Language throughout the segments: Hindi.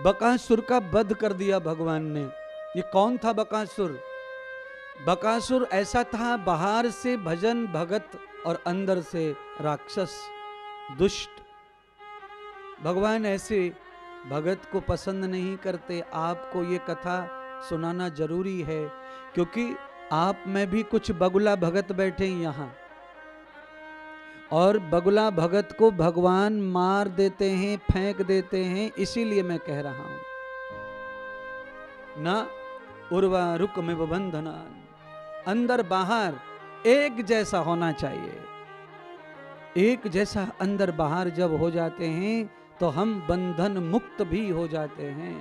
बकासुर का वध कर दिया भगवान ने। ये कौन था बकासुर? बकासुर ऐसा था, बाहर से भजन भगत और अंदर से राक्षस दुष्ट। भगवान ऐसे भगत को पसंद नहीं करते। आपको ये कथा सुनाना जरूरी है, क्योंकि आप में भी कुछ बगुला भगत बैठे यहाँ, और बगुला भगत को भगवान मार देते हैं, फेंक देते हैं। इसीलिए मैं कह रहा हूं, ना उर्वा रुक में बंधना, अंदर बाहर एक जैसा होना चाहिए। एक जैसा अंदर बाहर जब हो जाते हैं तो हम बंधन मुक्त भी हो जाते हैं।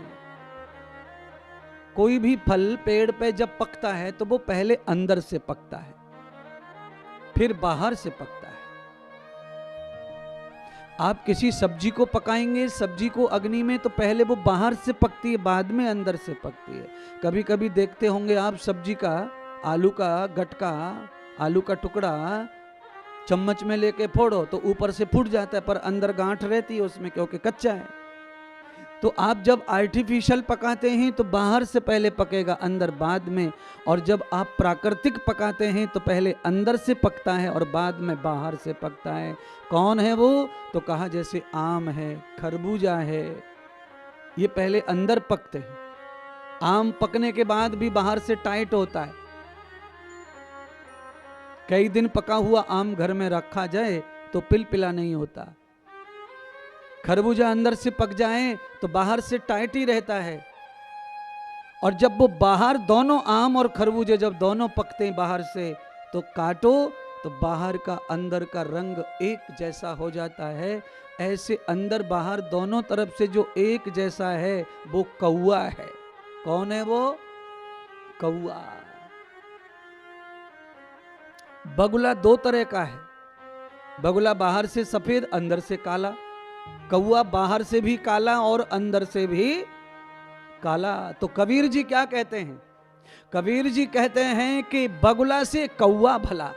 कोई भी फल पेड़ पे जब पकता है तो वो पहले अंदर से पकता है, फिर बाहर से पकता है। आप किसी सब्जी को पकाएंगे, सब्जी को अग्नि में, तो पहले वो बाहर से पकती है, बाद में अंदर से पकती है। कभी कभी देखते होंगे आप सब्जी का, आलू का गटका, आलू का टुकड़ा चम्मच में लेके फोड़ो तो ऊपर से फूट जाता है, पर अंदर गांठ रहती है उसमें, क्योंकि कच्चा है। तो आप जब आर्टिफिशियल पकाते हैं तो बाहर से पहले पकेगा, अंदर बाद में। और जब आप प्राकृतिक पकाते हैं तो पहले अंदर से पकता है और बाद में बाहर से पकता है। कौन है वो? तो कहा जैसे आम है, खरबूजा है, ये पहले अंदर पकते हैं। आम पकने के बाद भी बाहर से टाइट होता है। कई दिन पका हुआ आम घर में रखा जाए तो पिलपिला नहीं होता। खरबूजा अंदर से पक जाए तो बाहर से टाइट ही रहता है। और जब वो बाहर, दोनों आम और खरबूजे जब दोनों पकते हैं बाहर से, तो काटो तो बाहर का अंदर का रंग एक जैसा हो जाता है। ऐसे अंदर बाहर दोनों तरफ से जो एक जैसा है वो कौआ है। कौन है वो? कौआ। बगुला दो तरह का है। बगुला बाहर से सफेद, अंदर से काला। कौआ बाहर से भी काला और अंदर से भी काला। तो कबीर जी क्या कहते हैं? कबीर जी कहते हैं कि बगुला से कौआ भला,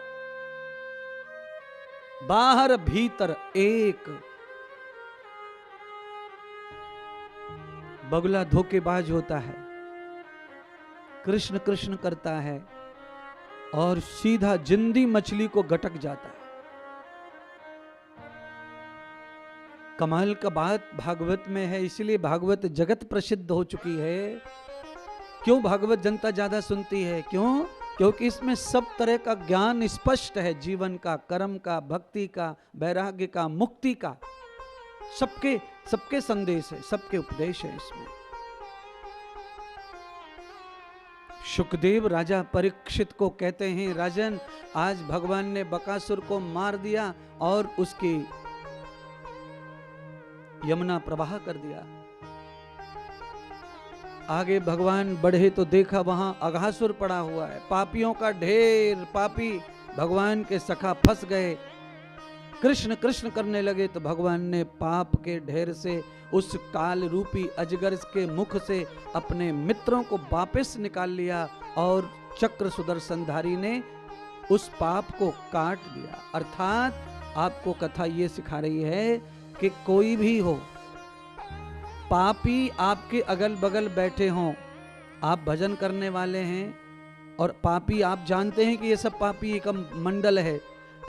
बाहर भीतर एक। बगुला धोखेबाज होता है, कृष्ण कृष्ण करता है और सीधा जिंदी मछली को गटक जाता है। कमाल का बात भागवत में है, इसलिए भागवत जगत प्रसिद्ध हो चुकी है। क्यों भागवत जनता ज्यादा सुनती है? क्यों? क्योंकि इसमें सब तरह का ज्ञान स्पष्ट है, जीवन का, कर्म का, भक्ति का, वैराग्य का, मुक्ति का। सबके सबके संदेश है, सबके उपदेश है इसमें। सुखदेव राजा परीक्षित को कहते हैं, राजन आज भगवान ने बकासुर को मार दिया और उसकी यमुना प्रवाह कर दिया। आगे भगवान बढ़े तो देखा वहां अघासुर पड़ा हुआ है, पापियों का ढेर। पापी भगवान के सखा फंस गए, कृष्ण कृष्ण करने लगे। तो भगवान ने पाप के ढेर से, उस काल रूपी अजगर के मुख से अपने मित्रों को वापस निकाल लिया और चक्र सुदर्शनधारी ने उस पाप को काट दिया। अर्थात आपको कथा ये सिखा रही है कि कोई भी हो, पापी आपके अगल बगल बैठे हों, आप भजन करने वाले हैं और पापी आप जानते हैं कि ये सब पापी एक मंडल है।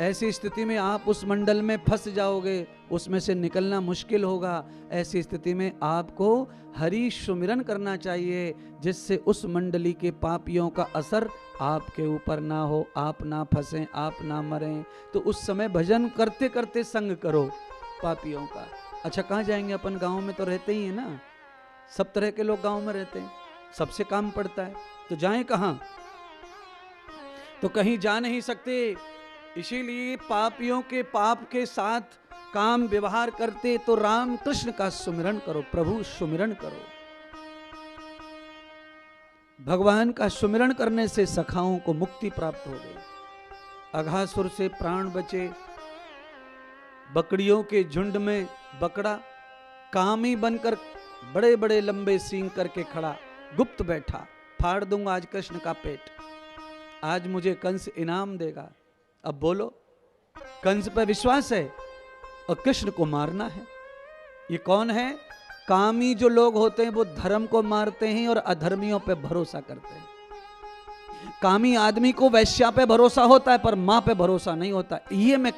ऐसी स्थिति में आप उस मंडल में फंस जाओगे, उसमें से निकलना मुश्किल होगा। ऐसी स्थिति में आपको हरि सुमिरन करना चाहिए, जिससे उस मंडली के पापियों का असर आपके ऊपर ना हो, आप ना फंसें, आप ना मरें। तो उस समय भजन करते करते संग करो पापियों का। अच्छा, कहाँ जाएंगे? अपन गांव में तो रहते ही है ना, सब तरह के लोग गांव में रहते हैं, सबसे काम पड़ता है, तो जाएं कहाँ? तो कहीं जा नहीं सकते। इसीलिए पापियों के पाप के साथ काम व्यवहार करते तो राम कृष्ण का सुमिरन करो, प्रभु सुमिरन करो। भगवान का सुमिरन करने से सखाओं को मुक्ति प्राप्त हो गई, अघासुर से प्राण बचे। बकरियों के झुंड में बकरा कामी बनकर बड़े बड़े लंबे सींग करके खड़ा, गुप्त बैठा, फाड़ दूंगा आज कृष्ण का पेट, आज मुझे कंस इनाम देगा। अब बोलो, कंस पर विश्वास है और कृष्ण को मारना है। ये कौन है? कामी जो लोग होते हैं वो धर्म को मारते हैं और अधर्मियों पे भरोसा करते हैं। कामी आदमी को वैश्या पे भरोसा होता है पर मां पे भरोसा नहीं होता। ये मैं कहना